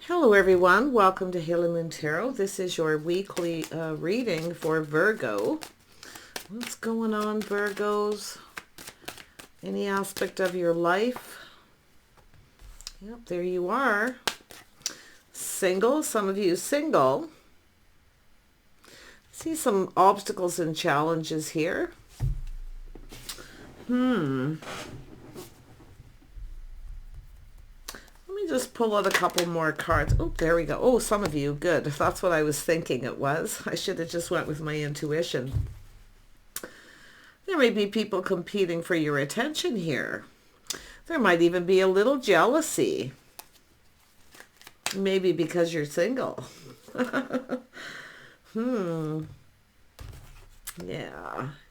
Hello everyone, welcome to Halo Moon Tarot. This is your weekly reading for Virgo. What's going on, Virgos? Any aspect of your life? Yep, there you are. Single, some of you single. See some obstacles and challenges here. Just pull out a couple more cards. Oh, there we go. Oh, some of you. Good. That's what I was thinking it was. I should have just went with my intuition. There may be people competing for your attention here. There might even be a little jealousy. Maybe because you're single. Yeah, a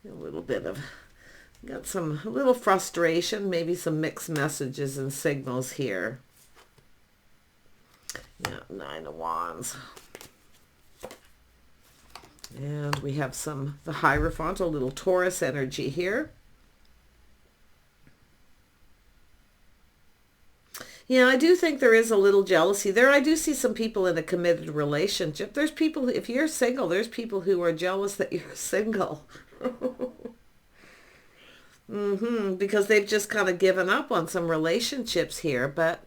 little bit of... Got a little frustration, maybe some mixed messages and signals here. Yeah, Nine of Wands. And we have the Hierophant, a little Taurus energy here. Yeah, I do think there is a little jealousy there. I do see some people in a committed relationship. There's people, if you're single, there's people who are jealous that you're single. Because they've just kind of given up on some relationships here. But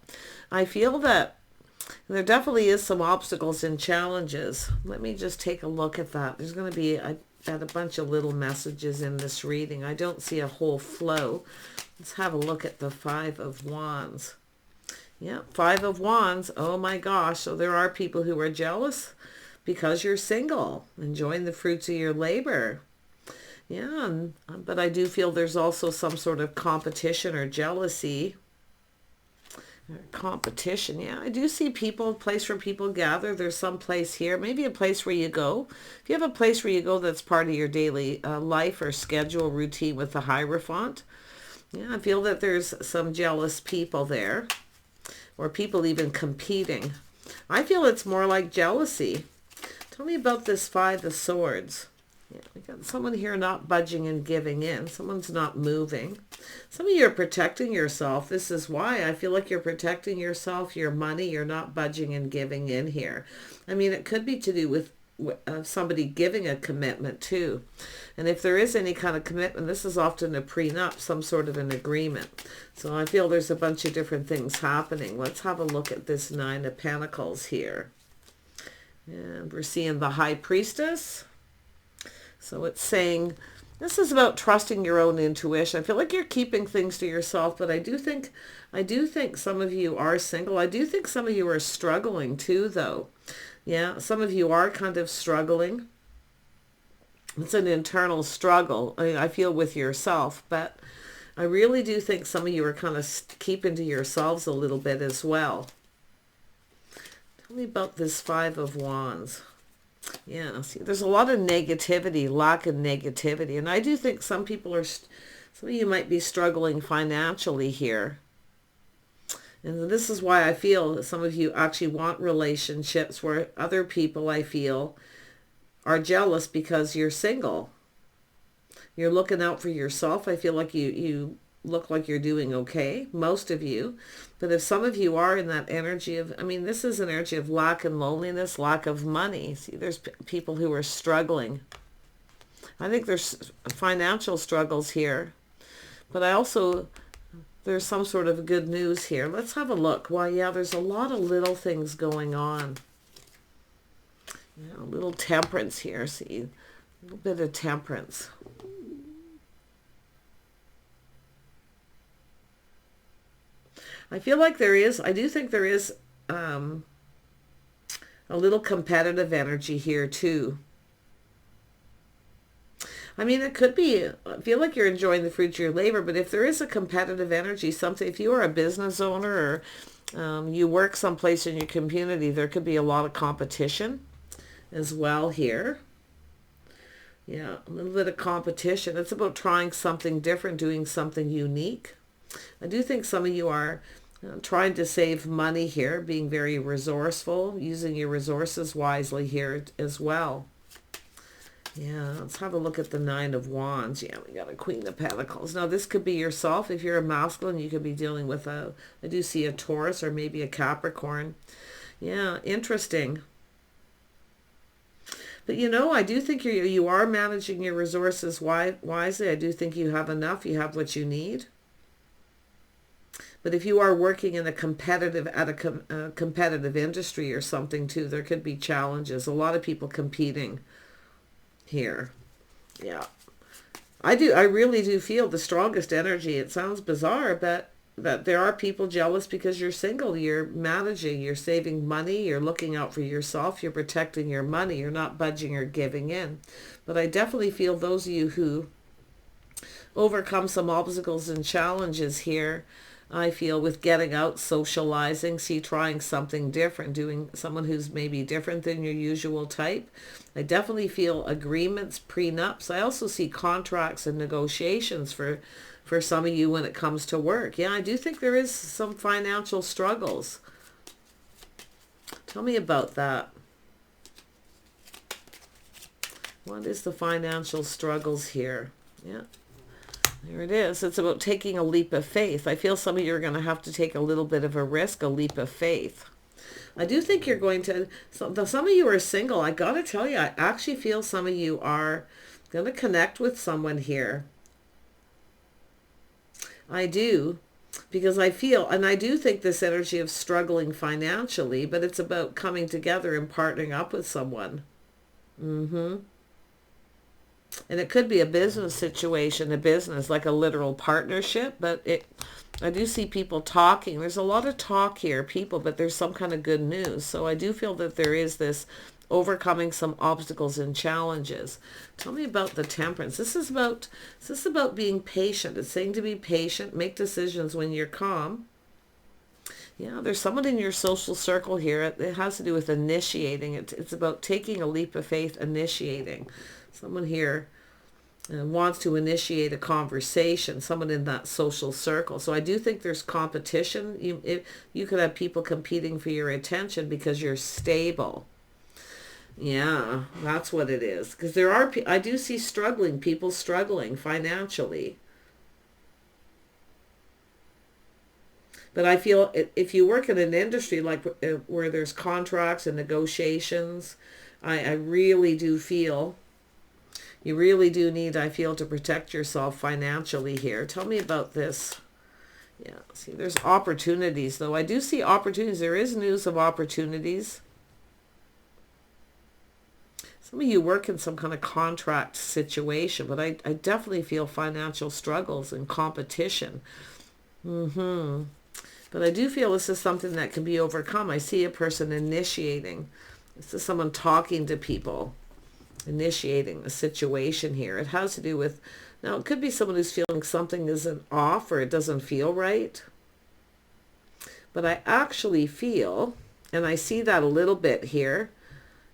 I feel that there definitely is some obstacles and challenges. Let me just take a look at that. There's going to be a bunch of little messages in this reading. I don't see a whole flow. Let's have a look at the Five of Wands. Yeah, Five of Wands. Oh my gosh. So there are people who are jealous because you're single, enjoying the fruits of your labor. Yeah, but I do feel there's also some sort of competition or jealousy. Competition, yeah. I do see people, a place where people gather. There's some place here, maybe a place where you go. If you have a place where you go that's part of your daily life or schedule routine with the Hierophant, yeah, I feel that there's some jealous people there, or people even competing. I feel it's more like jealousy. Tell me about this Five of Swords. Yeah, we got someone here not budging and giving in. Someone's not moving. Some of you are protecting yourself. This is why I feel like you're protecting yourself, your money. You're not budging and giving in here. I mean, it could be to do with somebody giving a commitment too. And if there is any kind of commitment, this is often a prenup, some sort of an agreement. So I feel there's a bunch of different things happening. Let's have a look at this Nine of Pentacles here. And we're seeing the High Priestess. So it's saying, this is about trusting your own intuition. I feel like you're keeping things to yourself, but I do think some of you are single. I do think some of you are struggling too, though. Yeah, some of you are kind of struggling. It's an internal struggle, I feel, with yourself, but I really do think some of you are kind of keeping to yourselves a little bit as well. Tell me about this Five of Wands. Yeah, see, there's a lot of negativity, lack of negativity. And I do think some of you might be struggling financially here. And this is why I feel some of you actually want relationships where other people, I feel, are jealous because you're single. You're looking out for yourself. I feel like you look like you're doing okay, most of you. But if some of you are in that energy of, I mean, this is an energy of lack and loneliness, lack of money. See, there's people who are struggling. I think there's financial struggles here. But there's some sort of good news here. Let's have a look. Well, yeah, there's a lot of little things going on. Yeah, a little temperance here. See, a little bit of temperance. I feel like I do think there is a little competitive energy here too. I mean, it could be, I feel like you're enjoying the fruits of your labor, but if there is a competitive energy, if you are a business owner or you work someplace in your community, there could be a lot of competition as well here. Yeah, a little bit of competition. It's about trying something different, doing something unique. I do think some of you are trying to save money here, being very resourceful, using your resources wisely here as well. Yeah, let's have a look at the Nine of Wands. Yeah, we got a Queen of Pentacles. Now, this could be yourself. If you're a masculine, you could be dealing with I do see a Taurus or maybe a Capricorn. Yeah, interesting. But you know, I do think you are managing your resources wisely. I do think you have enough. You have what you need. But if you are working in a competitive industry or something too, there could be challenges. A lot of people competing here. Yeah. I really do feel the strongest energy. It sounds bizarre, but there are people jealous because you're single. You're managing, you're saving money, you're looking out for yourself, you're protecting your money, you're not budging or giving in. But I definitely feel those of you who overcome some obstacles and challenges here, I feel, with getting out, socializing, see, trying something different, doing someone who's maybe different than your usual type. I definitely feel agreements, prenups. I also see contracts and negotiations for some of you when it comes to work. Yeah, I do think there is some financial struggles. Tell me about that. What is the financial struggles here? Yeah. There it is. It's about taking a leap of faith. I feel some of you are going to have to take a little bit of a risk, a leap of faith. I do think you're going to, some of you are single. I got to tell you, I actually feel some of you are going to connect with someone here. I do, because I feel, and I do think this energy of struggling financially, but it's about coming together and partnering up with someone. And it could be a business situation, a business, like a literal partnership, but I do see people talking. There's a lot of talk here, people, but there's some kind of good news. So I do feel that there is this overcoming some obstacles and challenges. Tell me about the Temperance. This is about being patient. It's saying to be patient, make decisions when you're calm. Yeah, there's someone in your social circle here. It has to do with initiating. It's about taking a leap of faith, initiating. Someone here wants to initiate a conversation, someone in that social circle. So I do think there's competition. You could have people competing for your attention because you're stable. Yeah, that's what it is. Because I do see people struggling financially. But I feel if you work in an industry like where there's contracts and negotiations, I really do feel you really do need, I feel, to protect yourself financially here. Tell me about this. Yeah, see, there's opportunities, though. I do see opportunities. There is news of opportunities. Some of you work in some kind of contract situation, but I definitely feel financial struggles and competition. But I do feel this is something that can be overcome. I see a person initiating. This is someone talking to people, initiating a situation here. It has to do with, now it could be someone who's feeling something isn't off or it doesn't feel right. But I actually feel, and I see that a little bit here,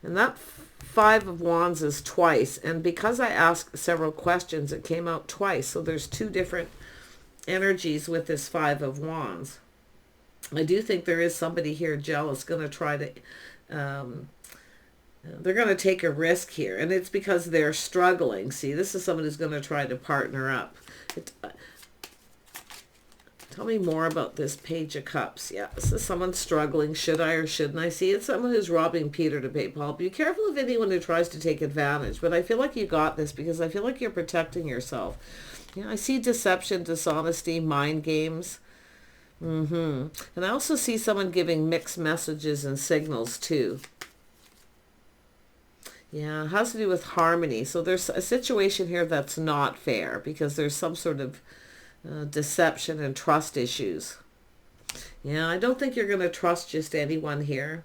and that Five of Wands is twice. And because I asked several questions, it came out twice. So there's two different energies with this Five of Wands. I do think there is somebody here jealous, going to try to, they're going to take a risk here. And it's because they're struggling. See, this is someone who's going to try to partner up. Tell me more about this Page of Cups. Yeah, this is someone struggling. Should I or shouldn't I? See, it's someone who's robbing Peter to pay Paul. Be careful of anyone who tries to take advantage. But I feel like you got this because I feel like you're protecting yourself. Yeah, I see deception, dishonesty, mind games. And I also see someone giving mixed messages and signals too. Yeah, it has to do with harmony. So there's a situation here that's not fair because there's some sort of deception and trust issues. Yeah, I don't think you're going to trust just anyone here.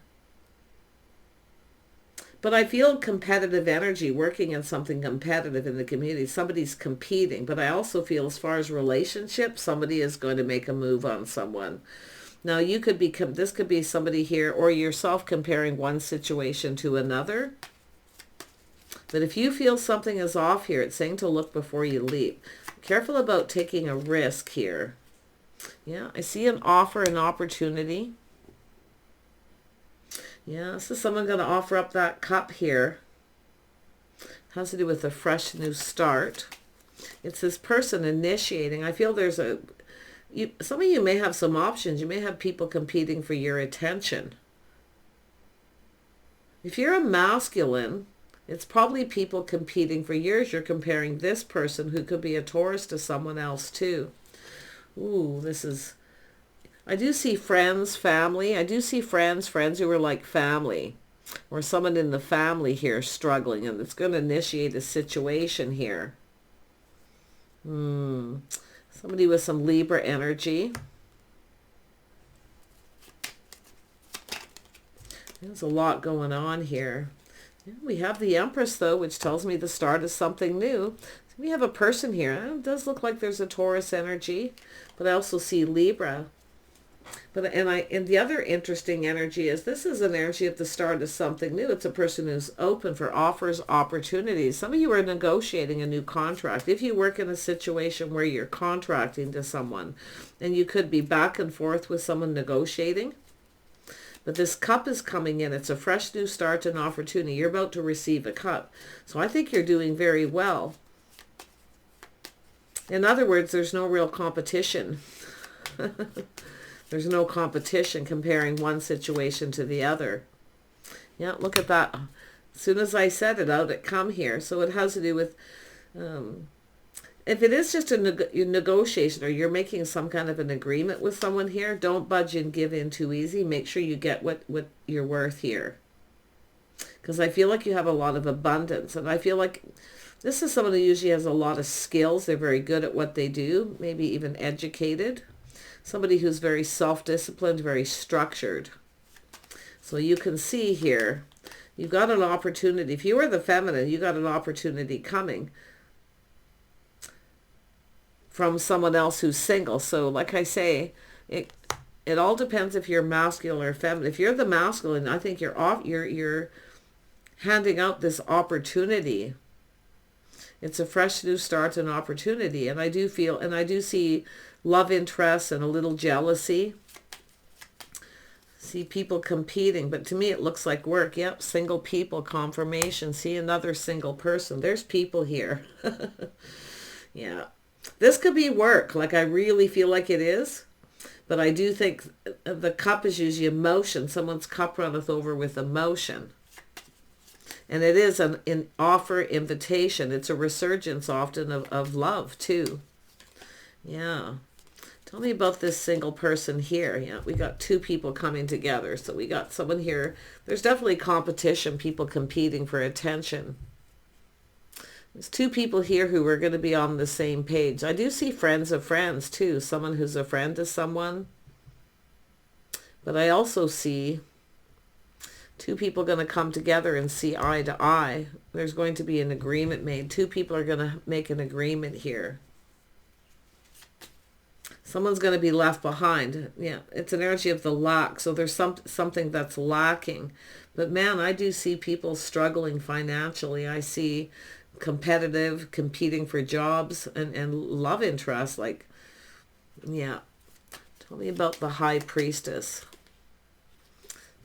But I feel competitive energy, working in something competitive in the community. Somebody's competing. But I also feel as far as relationships, somebody is going to make a move on someone. Now, you could be, this could be somebody here or yourself comparing one situation to another. But if you feel something is off here, it's saying to look before you leap. Careful about taking a risk here. Yeah, I see an offer, an opportunity. Yeah, this is someone going to offer up that cup here. It has to do with a fresh new start. It's this person initiating. I feel there's some of you may have some options. You may have people competing for your attention. If you're a masculine, it's probably people competing for yours. You're comparing this person, who could be a Taurus, to someone else too. Ooh, this is... I do see friends, family. I do see friends who are like family. Or someone in the family here struggling, and it's going to initiate a situation here. Somebody with some Libra energy. There's a lot going on here. We have the Empress, though, which tells me the start of something new. We have a person here. It does look like there's a Taurus energy, but I also see Libra. And the other interesting energy is this is an energy at the start of something new. It's a person who's open for offers, opportunities. Some of you are negotiating a new contract. If you work in a situation where you're contracting to someone, and you could be back and forth with someone negotiating, but this cup is coming in. It's a fresh new start, an opportunity. You're about to receive a cup. So I think you're doing very well. In other words, there's no real competition. There's no competition comparing one situation to the other. Yeah, look at that. As soon as I said it, out it come here. So it has to do with... if it is just a negotiation, or you're making some kind of an agreement with someone here, don't budge and give in too easy. Make sure you get what you're worth here. Because I feel like you have a lot of abundance. And I feel like this is someone who usually has a lot of skills. They're very good at what they do. Maybe even educated. Somebody who's very self-disciplined, very structured. So you can see here, you've got an opportunity. If you are the feminine, you got an opportunity coming from someone else who's single. So like I say, it all depends if you're masculine or feminine. If you're the masculine, I think you're handing out this opportunity. It's a fresh new start, an opportunity. And I do see love interest and a little jealousy. See people competing, but to me it looks like work. Yep, single people, confirmation. See another single person. There's people here. Yeah. This could be work, like I really feel like it is. But I do think the cup is usually emotion. Someone's cup runneth over with emotion. And it is an offer, invitation. It's a resurgence often of love too. Yeah. Tell me about this single person here. Yeah, we got two people coming together. So we got someone here. There's definitely competition, people competing for attention. There's two people here who are going to be on the same page. I do see friends of friends too. Someone who's a friend to someone. But I also see two people going to come together and see eye to eye. There's going to be an agreement made. Two people are going to make an agreement here. Someone's going to be left behind. Yeah, it's an energy of the lack. So there's something that's lacking. But man, I do see people struggling financially. I see competitive, competing for jobs and love interest. Like, yeah. Tell me about the High Priestess.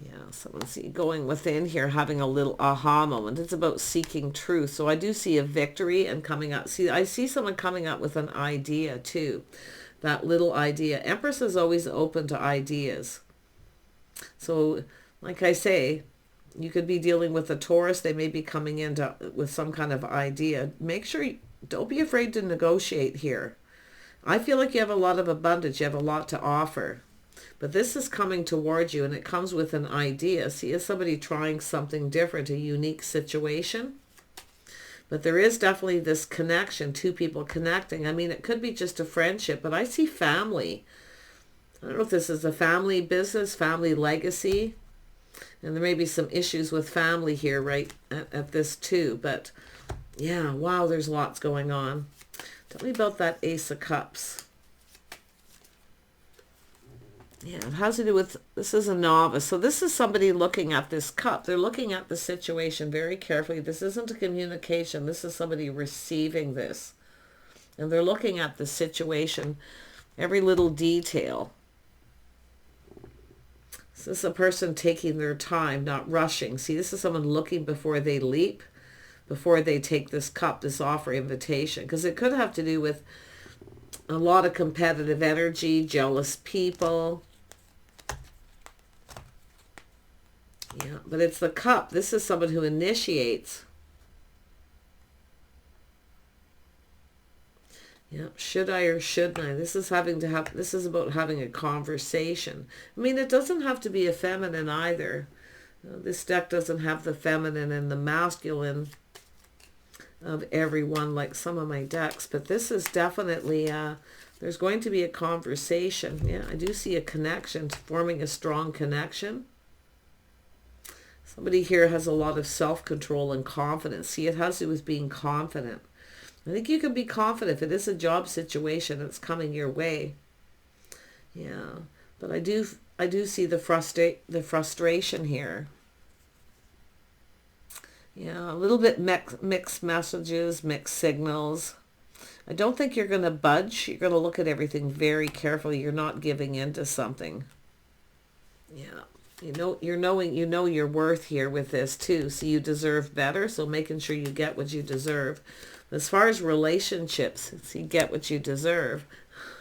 Yeah, someone's going within here, having a little aha moment. It's about seeking truth. So I do see a victory and coming up. See, I see someone coming up with an idea too. That little idea. Empress is always open to ideas. So, like I say, you could be dealing with a Taurus. They may be coming in with some kind of idea. Make sure don't be afraid to negotiate here. I feel like you have a lot of abundance. You have a lot to offer. But this is coming towards you, and it comes with an idea. See, is somebody trying something different, a unique situation? But there is definitely this connection, two people connecting. I mean, it could be just a friendship, but I see family. I don't know if this is a family business, family legacy. And there may be some issues with family here right at this too. But yeah, wow, there's lots going on. Tell me about that Ace of Cups. Yeah, it has to do with, this is a novice. So this is somebody looking at this cup. They're looking at the situation very carefully. This isn't a communication. This is somebody receiving this. And they're looking at the situation, every little detail. This is a person taking their time, not rushing. See, this is someone looking before they leap, before they take this cup, this offer, invitation. Because it could have to do with a lot of competitive energy, jealous people. Yeah, but it's the Cup. This is someone who initiates. Yeah, should I or shouldn't I? This is this is about having a conversation. I mean, it doesn't have to be a feminine either. This deck doesn't have the feminine and the masculine of everyone like some of my decks, but this is definitely, there's going to be a conversation. Yeah, I do see a connection, forming a strong connection. Somebody here has a lot of self-control and confidence. See, it has to do with being confident. I think you can be confident if it is a job situation that's coming your way. Yeah, but I do see the frustration here. Yeah, a little bit mixed messages, mixed signals. I don't think you're going to budge. You're going to look at everything very carefully. You're not giving in to something. Yeah. You know your worth here with this too. So you deserve better. So making sure you get what you deserve. As far as relationships, so you get what you deserve.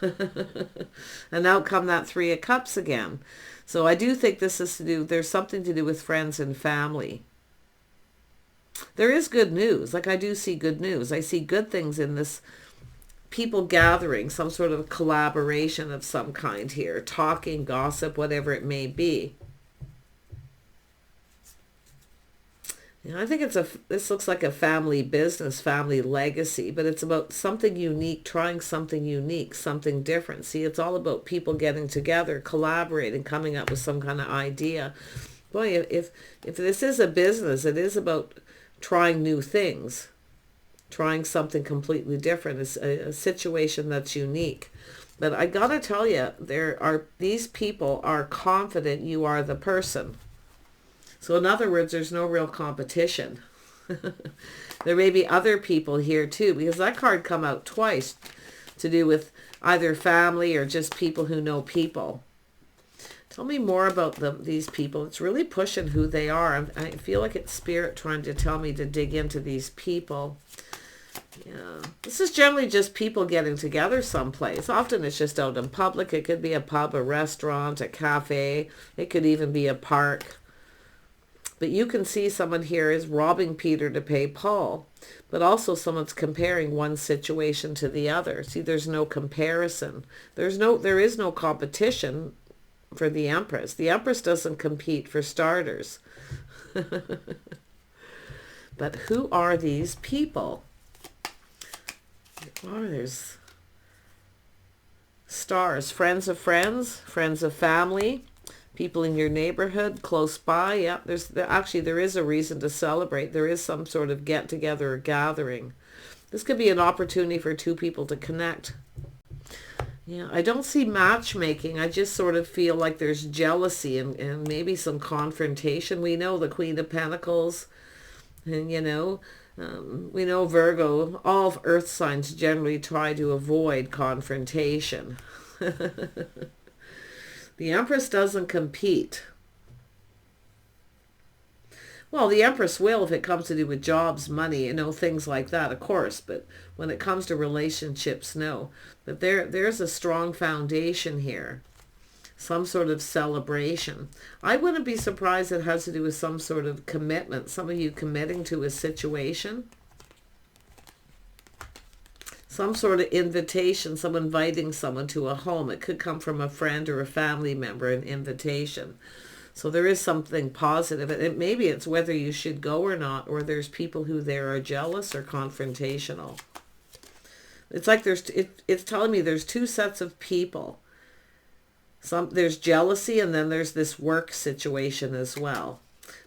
And out come that Three of Cups again. So I do think this is there's something to do with friends and family. There is good news. Like I do see good news. I see good things in this, people gathering, some sort of collaboration of some kind here. Talking, gossip, whatever it may be. I think this looks like a family business, family legacy, but it's about something unique, trying something unique, something different. See, it's all about people getting together, collaborating, coming up with some kind of idea. Boy, if this is a business, it is about trying new things, trying something completely different. It's a situation that's unique. But I gotta tell you, these people are confident you are the person. So in other words, there's no real competition. There may be other people here too, because that card come out twice to do with either family or just people who know people. Tell me more about these people. It's really pushing who they are. I feel like it's spirit trying to tell me to dig into these people. Yeah, this is generally just people getting together someplace. Often it's just out in public. It could be a pub, a restaurant, a cafe. It could even be a park. But you can see someone here is robbing Peter to pay Paul. But also someone's comparing one situation to the other. See, there's no comparison. There is no competition for the Empress. The Empress doesn't compete for starters. But who are these people? Oh, there's stars. Friends of friends, friends of family. People in your neighborhood, close by. Yeah, there is a reason to celebrate. There is some sort of get together or gathering. This could be an opportunity for two people to connect. Yeah, I don't see matchmaking. I just sort of feel like there's jealousy and maybe some confrontation. We know the Queen of Pentacles, and we know Virgo. All of Earth signs generally try to avoid confrontation. The Empress doesn't compete. Well, the Empress will if it comes to do with jobs, money, things like that, of course. But when it comes to relationships, no. But there's a strong foundation here. Some sort of celebration. I wouldn't be surprised it has to do with some sort of commitment. Some of you committing to a situation. Some sort of invitation, someone inviting someone to a home. It could come from a friend or a family member, an invitation. So there is something positive. Maybe it's whether you should go or not, or there's people who there are jealous or confrontational. It's like it's telling me there's two sets of people. There's jealousy, and then there's this work situation as well.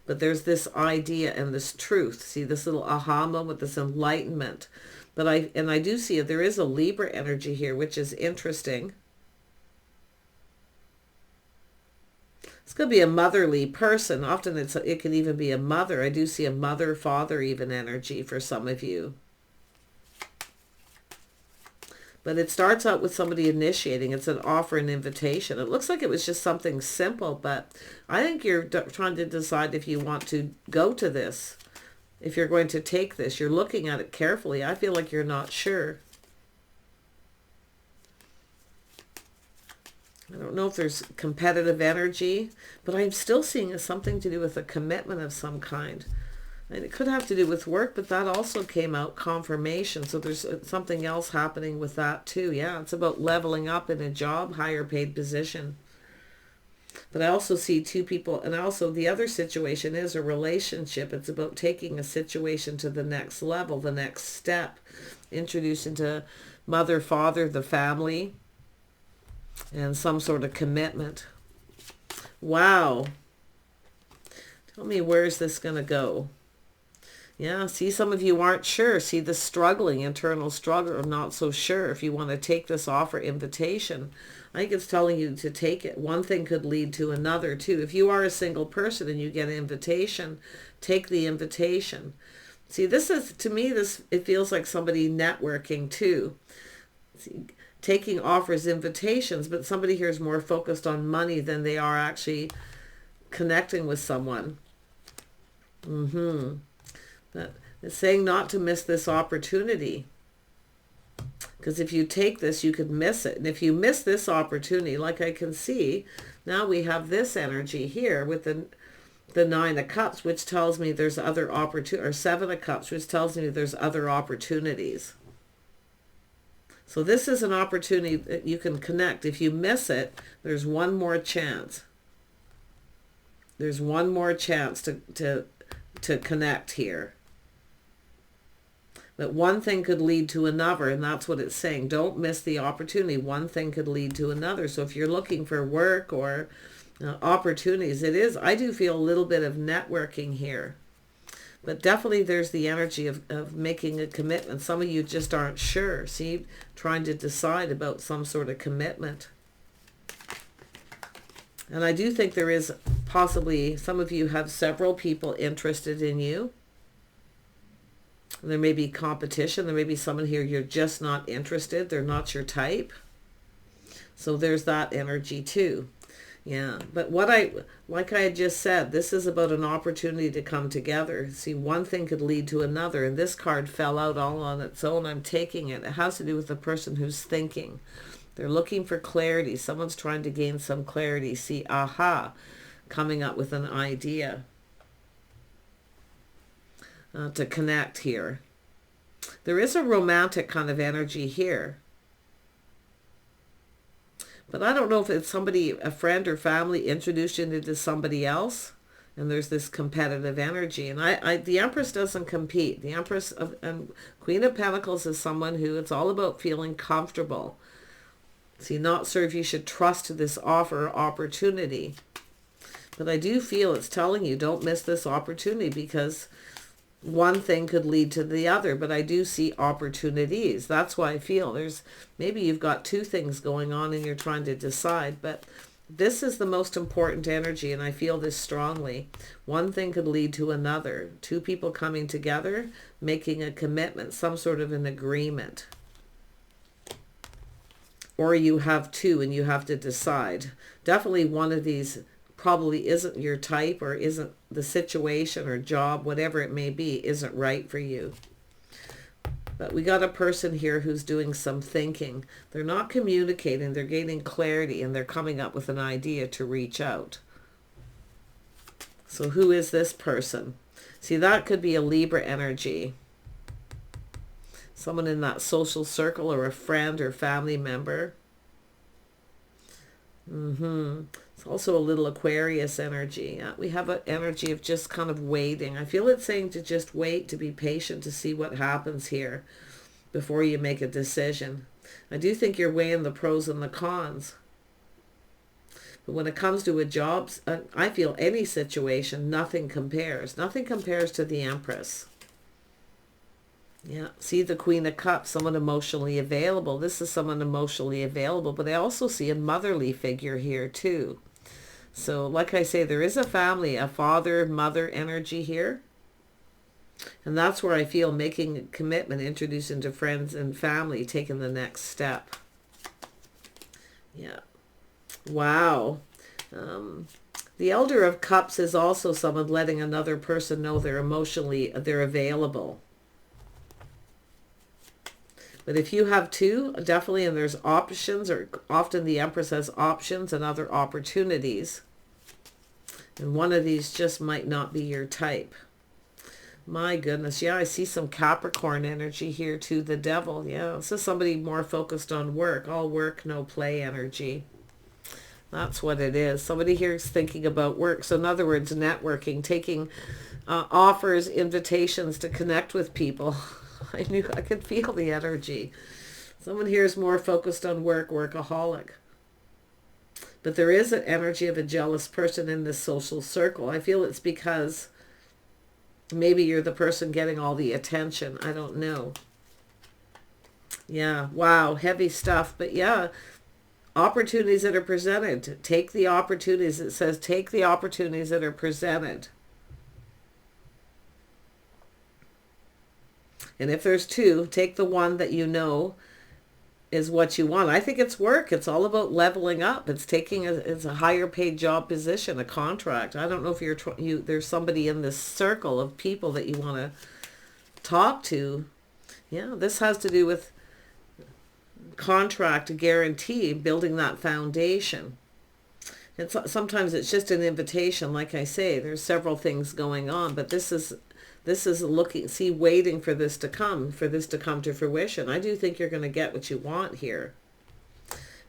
But there's this idea and this truth. See, this little aha moment, this enlightenment. But I do see there is a Libra energy here, which is interesting. It's going to be a motherly person. Often it can even be a mother. I do see a mother, father even energy for some of you. But it starts out with somebody initiating. It's an offer, an invitation. It looks like it was just something simple, but I think you're trying to decide if you want to go to this. If you're going to take this, you're looking at it carefully. I feel like you're not sure. I don't know if there's competitive energy, but I'm still seeing something to do with a commitment of some kind. And it could have to do with work, but that also came out confirmation. So there's something else happening with that too. Yeah, it's about leveling up in a job, higher paid position. But I also see two people, and also the other situation is a relationship. It's about taking a situation to the next level, the next step, introduced into mother, father, the family, and some sort of commitment. Wow. Tell me, where's this going to go? Yeah, see, some of you aren't sure. See the struggling, internal struggle, or not so sure if you want to take this offer invitation. I think it's telling you to take it. One thing could lead to another too. If you are a single person and you get an invitation, take the invitation. See, this is, to me, it feels like somebody networking too. See, taking offers, invitations, but somebody here is more focused on money than they are actually connecting with someone. But it's saying not to miss this opportunity. Because if you take this, you could miss it. And if you miss this opportunity, like I can see, now we have this energy here with the Nine of Cups, which tells me there's other opportunities, or Seven of Cups, which tells me there's other opportunities. So this is an opportunity that you can connect. If you miss it, there's one more chance. There's one more chance to connect here. But one thing could lead to another, and that's what it's saying. Don't miss the opportunity. One thing could lead to another. So if you're looking for work or opportunities, it is, I do feel a little bit of networking here. But definitely there's the energy of making a commitment. Some of you just aren't sure. See, trying to decide about some sort of commitment. And I do think there is possibly, some of you have several people interested in you. There may be competition. There may be someone here you're just not interested. They're not your type. So there's that energy too. Yeah. But like I had just said, this is about an opportunity to come together. See, one thing could lead to another. And this card fell out all on its own. I'm taking it. It has to do with the person who's thinking. They're looking for clarity. Someone's trying to gain some clarity. See, aha, coming up with an idea. To connect here. There is a romantic kind of energy here. But I don't know if it's somebody, a friend or family introduced you into somebody else. And there's this competitive energy. And the Empress doesn't compete. The Empress and Queen of Pentacles is someone who, it's all about feeling comfortable. See, not sure if you should trust this offer or opportunity. But I do feel it's telling you, don't miss this opportunity, because one thing could lead to the other. But I do see opportunities. That's why I feel there's, maybe you've got two things going on and you're trying to decide. But this is the most important energy, and I feel this strongly. One thing could lead to another. Two people coming together, making a commitment, some sort of an agreement. Or you have two and you have to decide. Definitely one of these probably isn't your type, or isn't the situation or job, whatever it may be, isn't right for you. But we got a person here who's doing some thinking. They're not communicating, they're gaining clarity, and they're coming up with an idea to reach out. So who is this person? See, that could be a Libra energy. Someone in that social circle, or a friend or family member. It's also a little Aquarius energy. We have an energy of just kind of waiting. I feel it's saying to just wait, to be patient, to see what happens here before you make a decision. I do think you're weighing the pros and the cons. But when it comes to a job, I feel any situation, nothing compares. Nothing compares to the Empress. Yeah, see the Queen of Cups, someone emotionally available. This is someone emotionally available, but I also see a motherly figure here too. So like I say, there is a family, a father, mother energy here. And that's where I feel making a commitment, introducing to friends and family, taking the next step. Yeah. Wow. The Elder of Cups is also someone letting another person know they're available. But if you have two, definitely, and there's options, or often the Empress has options and other opportunities. And one of these just might not be your type. My goodness. Yeah, I see some Capricorn energy here too. The Devil. Yeah, this is somebody more focused on work. All work, no play energy. That's what it is. Somebody here is thinking about work. So in other words, networking, taking offers, invitations to connect with people. I could feel the energy. Someone here is more focused on work, workaholic. But there is an energy of a jealous person in this social circle. I feel it's because maybe you're the person getting all the attention. I don't know. Yeah, wow, heavy stuff. But yeah, opportunities that are presented. Take the opportunities. It says take the opportunities that are presented. And if there's two, take the one that you know is what you want. I think it's work. It's all about leveling up. It's taking it's a higher paid job position, a contract. I don't know if there's somebody in this circle of people that you want to talk to. Yeah, this has to do with contract, guarantee, building that foundation. And sometimes it's just an invitation. Like I say, there's several things going on, but this is waiting for this to come to fruition. I do think you're going to get what you want here.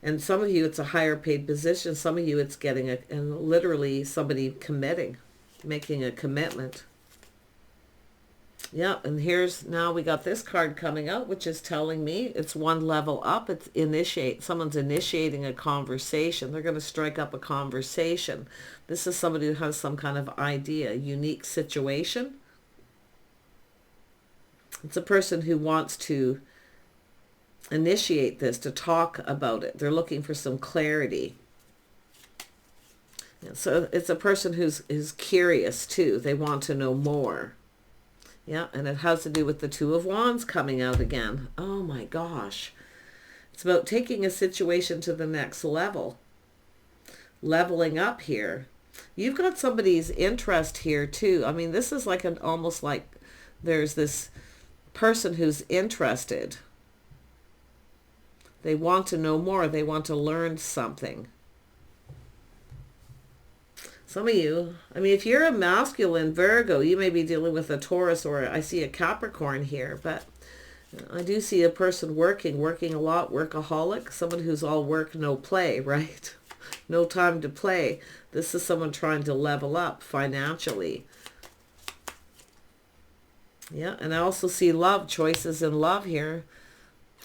And some of you, it's a higher paid position. Some of you, it's getting and literally somebody committing, making a commitment. Yeah, and now we got this card coming out, which is telling me it's one level up. It's someone's initiating a conversation. They're going to strike up a conversation. This is somebody who has some kind of idea, unique situation. It's a person who wants to initiate this, to talk about it. They're looking for some clarity. Yeah, so it's a person who's curious too. They want to know more. Yeah, and it has to do with the Two of Wands coming out again. Oh my gosh. It's about taking a situation to the next level. Leveling up here. You've got somebody's interest here too. I mean, this is like almost like there's this person who's interested. They want to know more. They want to learn something. Some of you, I mean, if you're a masculine Virgo, you may be dealing with a Taurus, or I see a Capricorn here, but I do see a person working a lot, workaholic, someone who's all work, no play, right? No time to play. This is someone trying to level up financially. Yeah, and I also see love, choices in love here.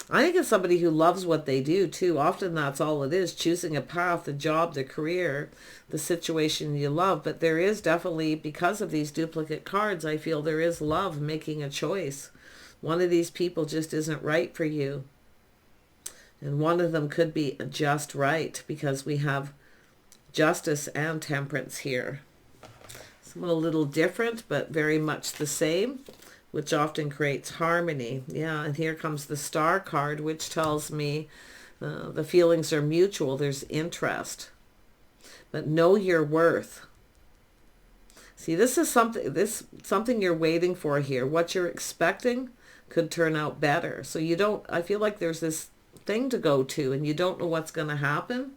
I think it's somebody who loves what they do too. Often that's all it is, choosing a path, the job, the career, the situation you love. But there is definitely, because of these duplicate cards, I feel there is love, making a choice. One of these people just isn't right for you. And one of them could be just right, because we have justice and temperance here. Someone a little different, but very much the same, which often creates harmony. Yeah, and here comes the Star card, which tells me the feelings are mutual. There's interest. But know your worth. See, this is something you're waiting for here. What you're expecting could turn out better. So I feel like there's this thing to go to, and you don't know what's going to happen.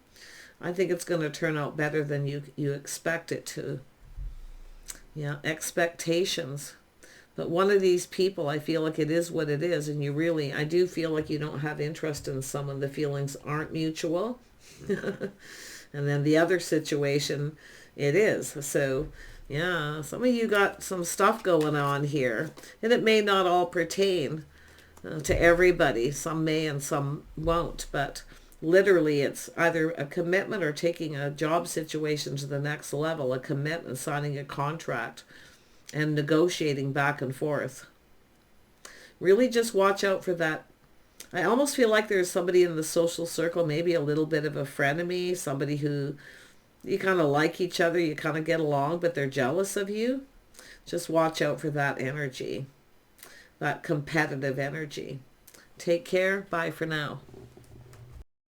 I think it's going to turn out better than you expect it to. Yeah, expectations. But one of these people, I feel like it is what it is. And I do feel like you don't have interest in someone. The feelings aren't mutual. And then the other situation, it is. So, yeah, some of you got some stuff going on here. And it may not all pertain to everybody. Some may and some won't. But literally, it's either a commitment or taking a job situation to the next level. A commitment, signing a contract, and negotiating back and forth. Really just watch out for that. I almost feel like there's somebody in the social circle, maybe a little bit of a frenemy, somebody who you kind of like each other, you kind of get along, but they're jealous of you. Just watch out for that energy, that competitive energy. Take care. Bye for now.